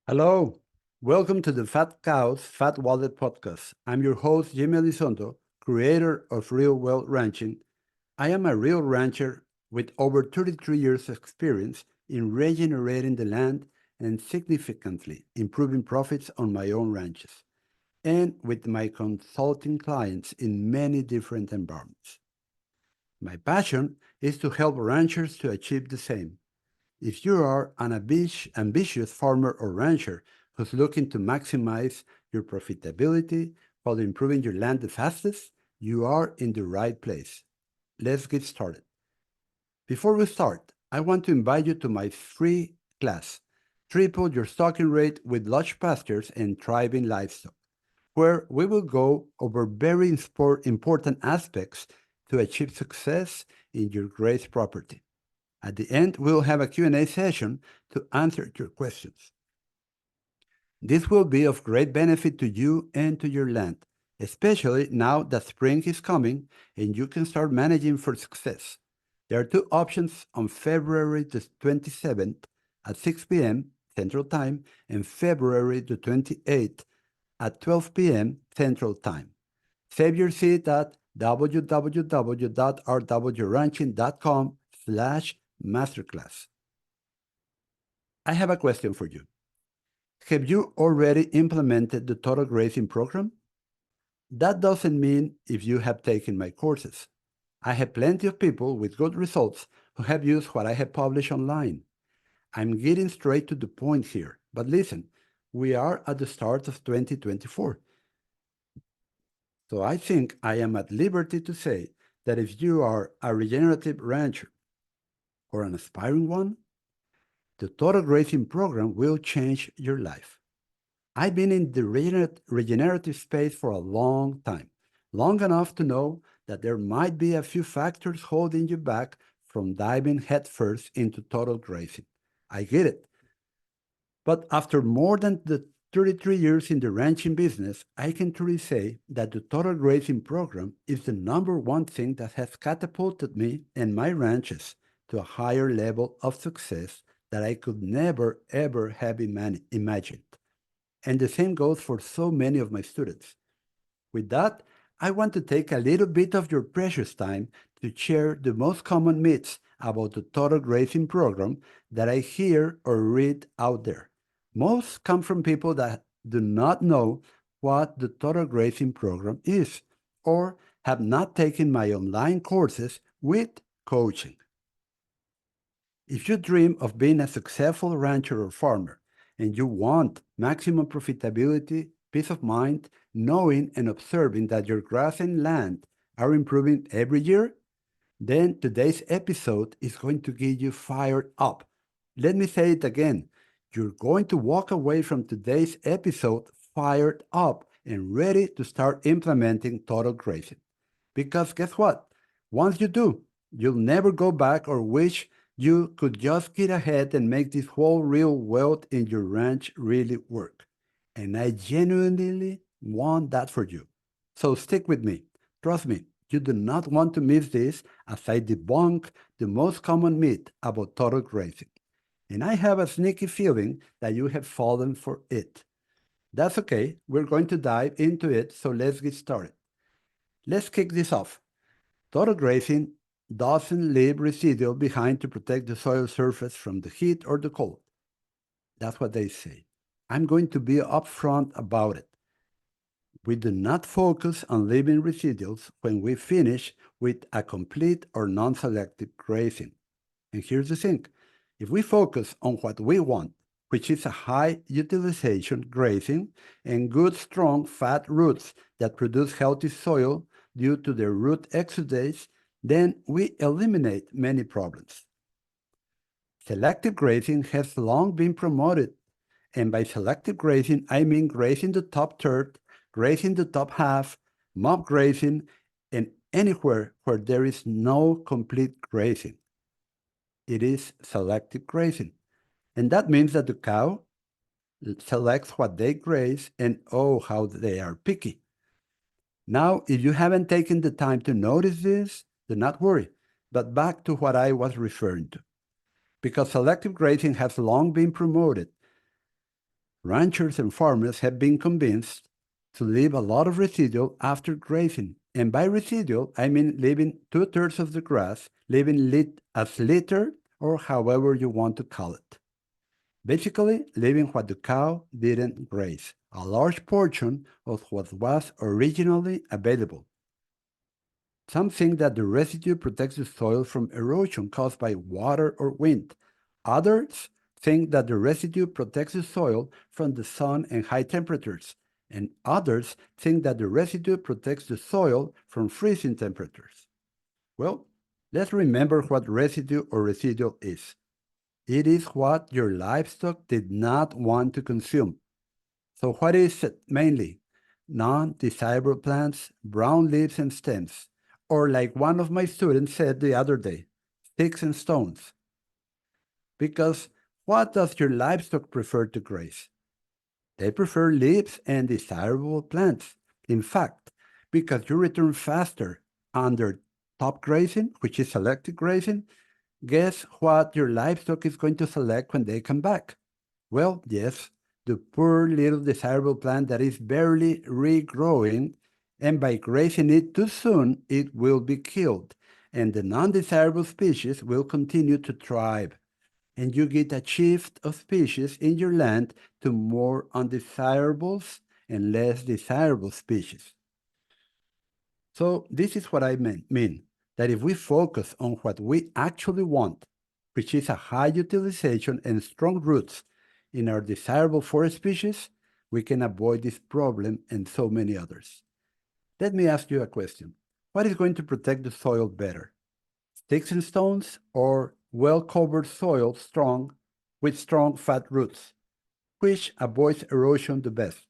Hello, welcome to the Fat Cows Fat Wallet podcast. I'm your host, Jaime Elizondo, creator of Real Wealth Ranching. I am a real rancher with over 33 years' experience in regenerating the land and significantly improving profits on my own ranches, and with my consulting clients in many different environments. My passion is to help ranchers to achieve the same. If you are an ambitious farmer or rancher who's looking to maximize your profitability while improving your land the fastest, you are in the right place. Let's get started. Before we start, I want to invite you to my free class, Triple Your Stocking Rate with Lush Pastures and Thriving Livestock, where we will go over very important aspects to achieve success in your graze property. At the end, we'll have a Q&A session to answer your questions. This will be of great benefit to you and to your land, especially now that spring is coming and you can start managing for success. There are two options on February the 27th at 6 p.m. Central Time and February the 28th at 12 p.m. Central Time. Save your seat at www.rwranching.com/masterclass. I have a question for you. Have you already implemented the total grazing program? That doesn't mean if you have taken my courses. I have plenty of people with good results who have used what I have published online. I'm getting straight to the point here, but listen, we are at the start of 2024. So I think I am at liberty to say that if you are a regenerative rancher or an aspiring one, the total grazing program will change your life. I've been in the regenerative space for a long time, long enough to know that there might be a few factors holding you back from diving headfirst into total grazing. I get it. But after more than the 33 years in the ranching business, I can truly say that the total grazing program is the number one thing that has catapulted me and my ranches to a higher level of success that I could never, ever have imagined. And the same goes for so many of my students. With that, I want to take a little bit of your precious time to share the most common myths about the total grazing program that I hear or read out there. Most come from people that do not know what the total grazing program is or have not taken my online courses with coaching. If you dream of being a successful rancher or farmer and you want maximum profitability, peace of mind, knowing and observing that your grass and land are improving every year, then today's episode is going to get you fired up. Let me say it again. You're going to walk away from today's episode fired up and ready to start implementing total grazing. Because guess what? Once you do, you'll never go back or wish you could just get ahead and make this whole real wealth in your ranch really work. And I genuinely want that for you. So stick with me. Trust me, you do not want to miss this as I debunk the most common myth about total grazing. And I have a sneaky feeling that you have fallen for it. That's okay. We're going to dive into it, so let's get started. Let's kick this off. Total grazing doesn't leave residual behind to protect the soil surface from the heat or the cold. That's what they say. I'm going to be upfront about it. We do not focus on leaving residuals when we finish with a complete or non-selective grazing. And here's the thing. If we focus on what we want, which is a high utilization grazing and good strong fat roots that produce healthy soil due to their root exudates, then we eliminate many problems. Selective grazing has long been promoted, and by selective grazing, I mean grazing the top third, grazing the top half, mob grazing, and anywhere where there is no complete grazing. It is selective grazing. And that means that the cow selects what they graze, and oh, how they are picky. Now, if you haven't taken the time to notice this, do not worry. But back to what I was referring to. Because selective grazing has long been promoted, Ranchers and farmers have been convinced to leave a lot of residual after grazing. And by residual, I mean leaving 2/3 of the grass, leaving as litter or however you want to call it. Basically, leaving what the cow didn't graze, a large portion of what was originally available. Some think that the residue protects the soil from erosion caused by water or wind. Others think that the residue protects the soil from the sun and high temperatures. And others think that the residue protects the soil from freezing temperatures. Well, let's remember what residue or residual is. It is what your livestock did not want to consume. So what is it mainly? Non-desirable plants, brown leaves and stems, or like one of my students said the other day, sticks and stones. Because what does your livestock prefer to graze? They prefer leaves and desirable plants. In fact, because you return faster under top grazing, which is selective grazing, guess what your livestock is going to select when they come back? Well, yes, the poor little desirable plant that is barely regrowing, and by grazing it too soon, it will be killed, and the non-desirable species will continue to thrive, and you get a shift of species in your land to more undesirables and less desirable species. So this is what I mean, that if we focus on what we actually want, which is a high utilization and strong roots in our desirable forest species, we can avoid this problem and so many others. Let me ask you a question. What is going to protect the soil better? Sticks and stones or well-covered soil with strong fat roots, which avoids erosion the best?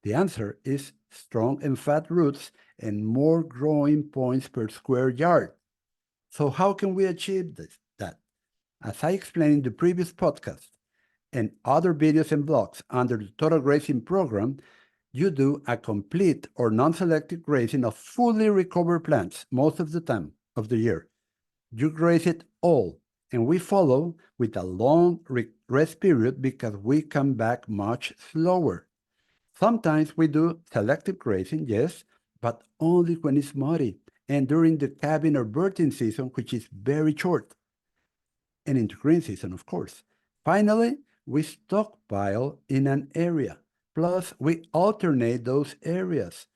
The answer is strong and fat roots and more growing points per square yard. So how can we achieve that? As I explained in the previous podcast and other videos and blogs under the Total Grazing program, you do a complete or non-selective grazing of fully recovered plants most of the time of the year. You graze it all, and we follow with a long rest period because we come back much slower. Sometimes we do selective grazing, yes, but only when it's muddy and during the calving or birthing season, which is very short, and into green season, of course. Finally, we stockpile in an area, plus we alternate those areas.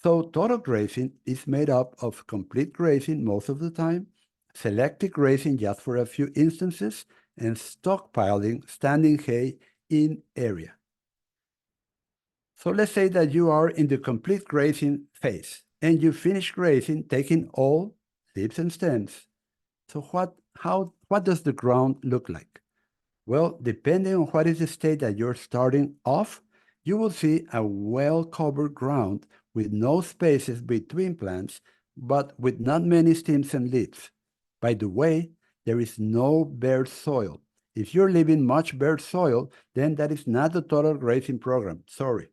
So total grazing is made up of complete grazing most of the time, selective grazing just for a few instances, and stockpiling standing hay in area. So let's say that you are in the complete grazing phase and you finish grazing, taking all leaves and stems. So what does the ground look like? Well, depending on what is the state that you're starting off, you will see a well-covered ground with no spaces between plants, but with not many stems and leaves. By the way, there is no bare soil. If you're leaving much bare soil, then that is not the total grazing program. Sorry.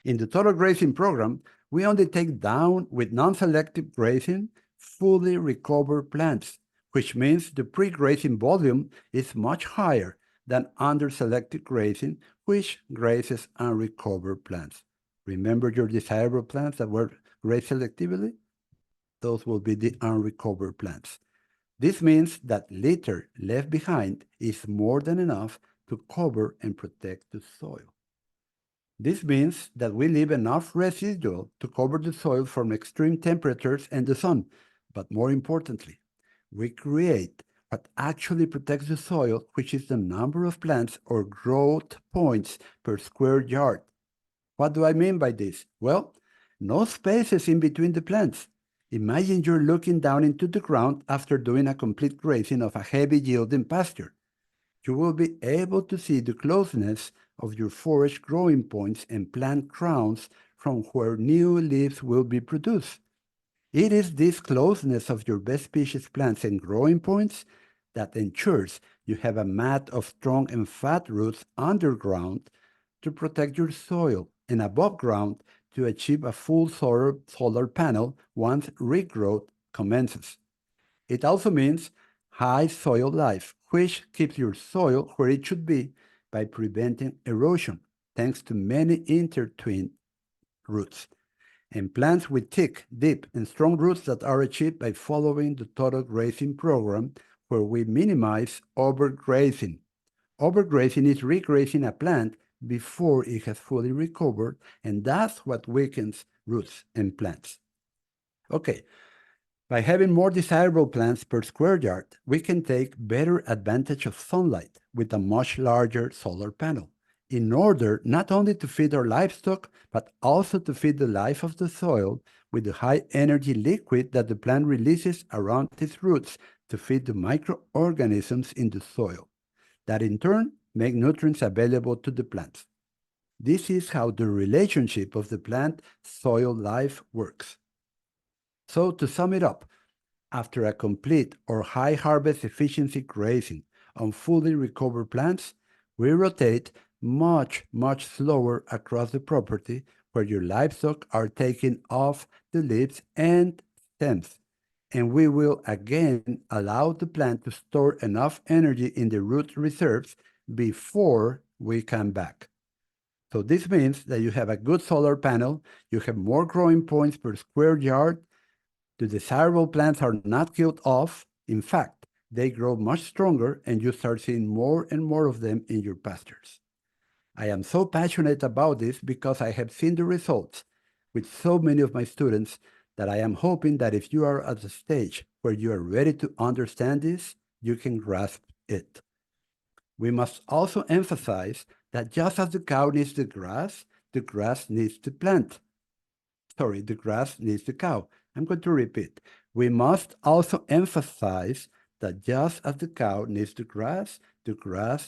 In the total grazing program, we only take down with non-selective grazing fully recovered plants, which means the pre-grazing volume is much higher than under selective grazing, which grazes unrecovered plants. Remember your desirable plants that were grazed selectively? Those will be the unrecovered plants. This means that litter left behind is more than enough to cover and protect the soil. This means that we leave enough residual to cover the soil from extreme temperatures and the sun, but more importantly, we create what actually protects the soil, which is the number of plants or growth points per square yard. What do I mean by this? Well, no spaces in between the plants. Imagine you're looking down into the ground after doing a complete grazing of a heavy yielding pasture. You will be able to see the closeness of your forage growing points and plant crowns from where new leaves will be produced. It is this closeness of your best species plants and growing points that ensures you have a mat of strong and fat roots underground to protect your soil and above ground to achieve a full solar panel once regrowth commences. It also means high soil life, which keeps your soil where it should be by preventing erosion, thanks to many intertwined roots, and plants with thick, deep, and strong roots that are achieved by following the total grazing program, where we minimize overgrazing. Overgrazing is regrazing a plant before it has fully recovered, and that's what weakens roots and plants. Okay, by having more desirable plants per square yard, we can take better advantage of sunlight with a much larger solar panel, in order not only to feed our livestock, but also to feed the life of the soil with the high energy liquid that the plant releases around its roots to feed the microorganisms in the soil, that in turn make nutrients available to the plants. This is how the relationship of the plant-soil life works. So to sum it up, after a complete or high harvest efficiency grazing on fully recovered plants, we rotate much, much slower across the property where your livestock are taking off the leaves and stems. And we will again allow the plant to store enough energy in the root reserves before we come back. So this means that you have a good solar panel, you have more growing points per square yard, the desirable plants are not killed off. In fact, they grow much stronger and you start seeing more and more of them in your pastures. I am so passionate about this because I have seen the results with so many of my students that I am hoping that if you are at the stage where you are ready to understand this, you can grasp it. We must also emphasize that just as the cow needs the grass needs the plant. Sorry, the grass needs the cow. I'm going to repeat. We must also emphasize that just as the cow needs the grass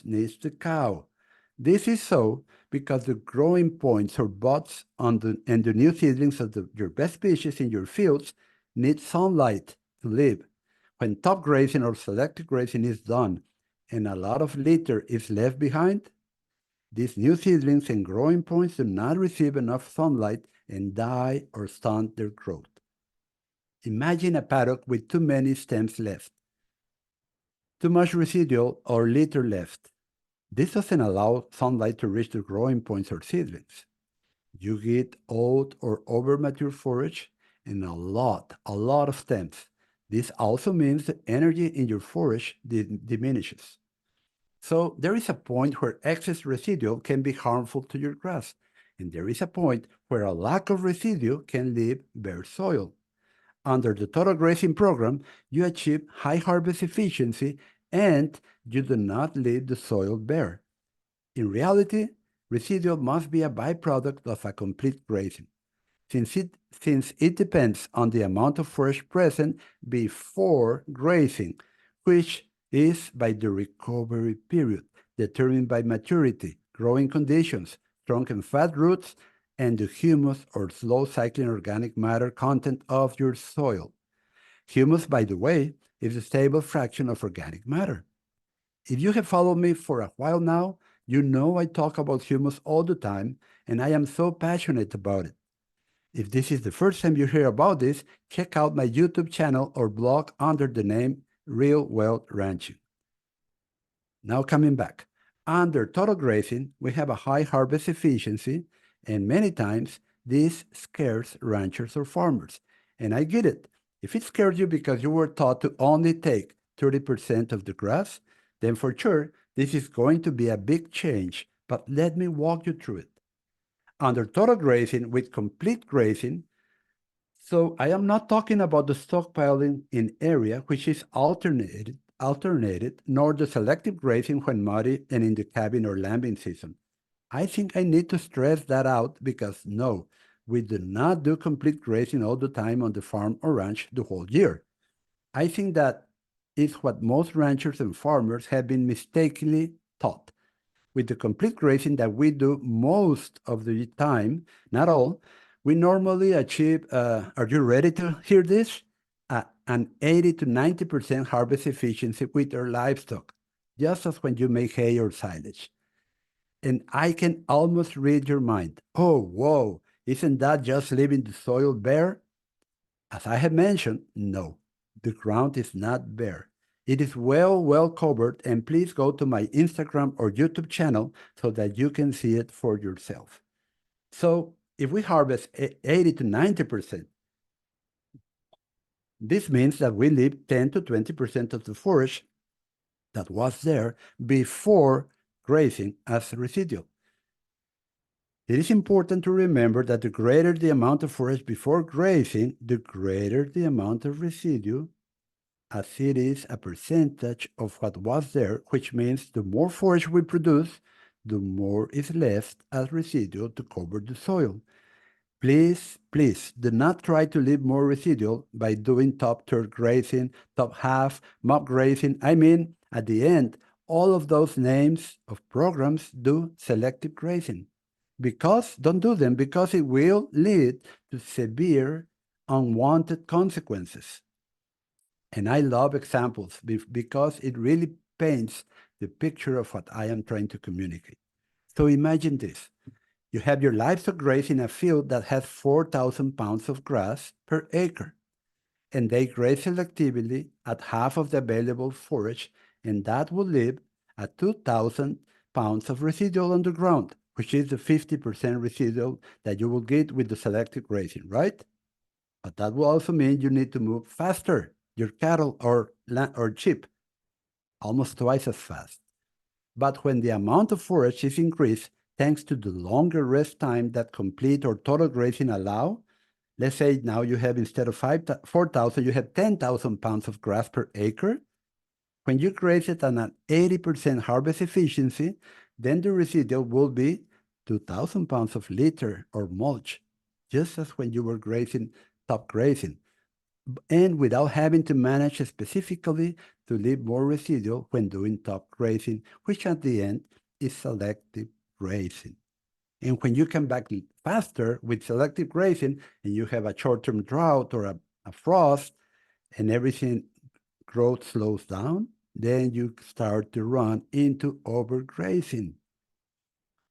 needs the cow. This is so because the growing points or buds and the new seedlings of your best species in your fields need sunlight to live. When top grazing or selective grazing is done and a lot of litter is left behind, these new seedlings and growing points do not receive enough sunlight and die or stunt their growth. Imagine a paddock with too many stems left, too much residual or litter left. This doesn't allow sunlight to reach the growing points or seedlings. You get old or over-mature forage and a lot of stems. This also means the energy in your forage diminishes. So there is a point where excess residue can be harmful to your grass, and there is a point where a lack of residue can leave bare soil. Under the total grazing program, you achieve high harvest efficiency and you do not leave the soil bare. In reality, residual must be a byproduct of a complete grazing, since it depends on the amount of forage present before grazing, which is by the recovery period, determined by maturity, growing conditions, strong and fat roots, and the humus or slow cycling organic matter content of your soil. Humus, by the way, is a stable fraction of organic matter. If you have followed me for a while now, you know I talk about humus all the time, and I am so passionate about it. If this is the first time you hear about this, check out my YouTube channel or blog under the name Real Wealth Ranching. Now coming back. Under total grazing, we have a high harvest efficiency, and many times this scares ranchers or farmers. And I get it. If it scares you because you were taught to only take 30% of the grass, then for sure, this is going to be a big change, but let me walk you through it. Under total grazing with complete grazing, so I am not talking about the stockpiling in area which is alternated, nor the selective grazing when muddy and in the calving or lambing season. I think I need to stress that out because no, we do not do complete grazing all the time on the farm or ranch the whole year. I think that is what most ranchers and farmers have been mistakenly taught. With the complete grazing that we do most of the time, not all, we normally achieve, are you ready to hear this? An 80 to 90% harvest efficiency with our livestock, just as when you make hay or silage. And I can almost read your mind. Oh, whoa, isn't that just leaving the soil bare? As I have mentioned, no, the ground is not bare. It is well covered, and please go to my Instagram or YouTube channel so that you can see it for yourself. So if we harvest 80 to 90%, this means that we leave 10 to 20% of the forage that was there before grazing as residual. It is important to remember that the greater the amount of forage before grazing, the greater the amount of residue, as it is a percentage of what was there, which means the more forage we produce, the more is left as residual to cover the soil. Please, please, do not try to leave more residual by doing top third grazing, top half, mock grazing. I mean, at the end, all of those names of programs do selective grazing. Don't do them because it will lead to severe unwanted consequences. And I love examples because it really paints the picture of what I am trying to communicate. So imagine this. You have your livestock grazing a field that has 4,000 pounds of grass per acre, and they graze selectively at half of the available forage, and that will leave at 2,000 pounds of residual on the ground, which is the 50% residual that you will get with the selective grazing, right? But that will also mean you need to move faster, your cattle or sheep, almost twice as fast. But when the amount of forage is increased, thanks to the longer rest time that complete or total grazing allow, let's say now you have instead of 4,000, you have 10,000 pounds of grass per acre. When you graze it at an 80% harvest efficiency, then the residual will be 2,000 pounds of litter or mulch, just as when you were grazing top grazing, and without having to manage specifically to leave more residual when doing top grazing, which at the end is selective grazing. And when you come back faster with selective grazing and you have a short-term drought or a frost and everything growth slows down, then you start to run into overgrazing.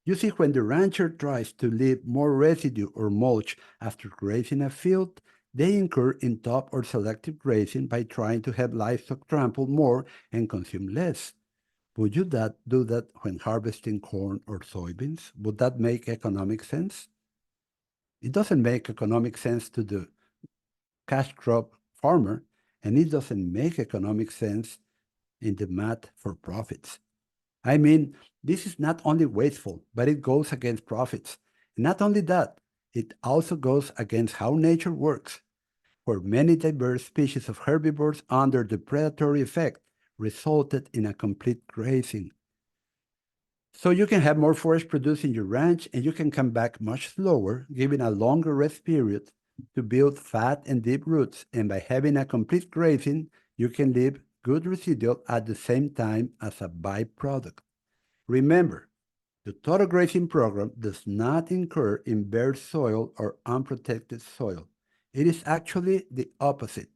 You see, when the rancher tries to leave more residue or mulch after grazing a field, they incur in top or selective grazing by trying to have livestock trample more and consume less. Would you do that when harvesting corn or soybeans? Would that make economic sense? It doesn't make economic sense to the cash crop farmer, and it doesn't make economic sense in the math for profits. I mean, this is not only wasteful, but it goes against profits. And not only that, it also goes against how nature works, where many diverse species of herbivores under the predatory effect resulted in a complete grazing. So you can have more forage produced in your ranch and you can come back much slower, giving a longer rest period to build fat and deep roots. And by having a complete grazing, you can leave good residual at the same time as a byproduct. Remember, the total grazing program does not incur in bare soil or unprotected soil. It is actually the opposite.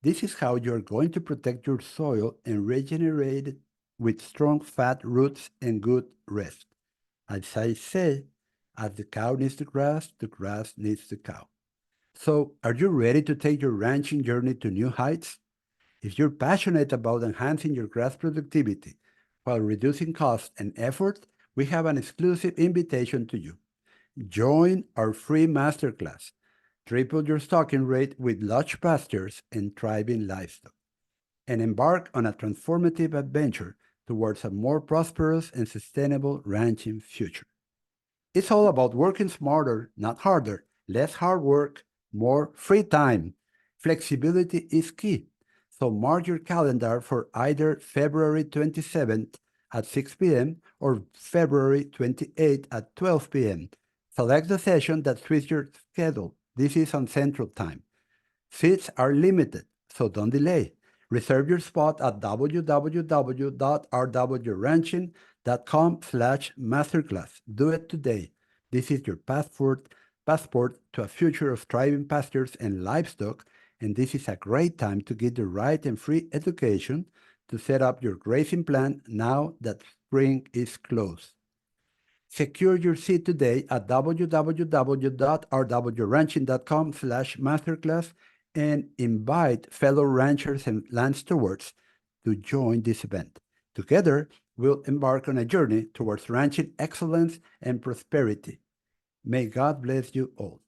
This is how you're going to protect your soil and regenerate it with strong fat roots and good rest. As I say, as the cow needs the grass needs the cow. So, are you ready to take your ranching journey to new heights? If you're passionate about enhancing your grass productivity while reducing cost and effort, we have an exclusive invitation to you. Join our free masterclass. Triple your stocking rate with lush pastures and thriving livestock, and embark on a transformative adventure towards a more prosperous and sustainable ranching future. It's all about working smarter, not harder, less hard work, more free time. Flexibility is key. So mark your calendar for either February 27th at 6 p.m. or February 28th at 12 p.m. Select the session that fits your schedule. This is on Central Time. Seats are limited, so don't delay. Reserve your spot at www.rwranching.com/masterclass. Do it today. This is your passport to a future of thriving pastures and livestock, and this is a great time to get the right and free education to set up your grazing plan now that spring is close. Secure your seat today at www.rwranching.com/masterclass and invite fellow ranchers and land stewards to join this event. Together, we'll embark on a journey towards ranching excellence and prosperity. May God bless you all.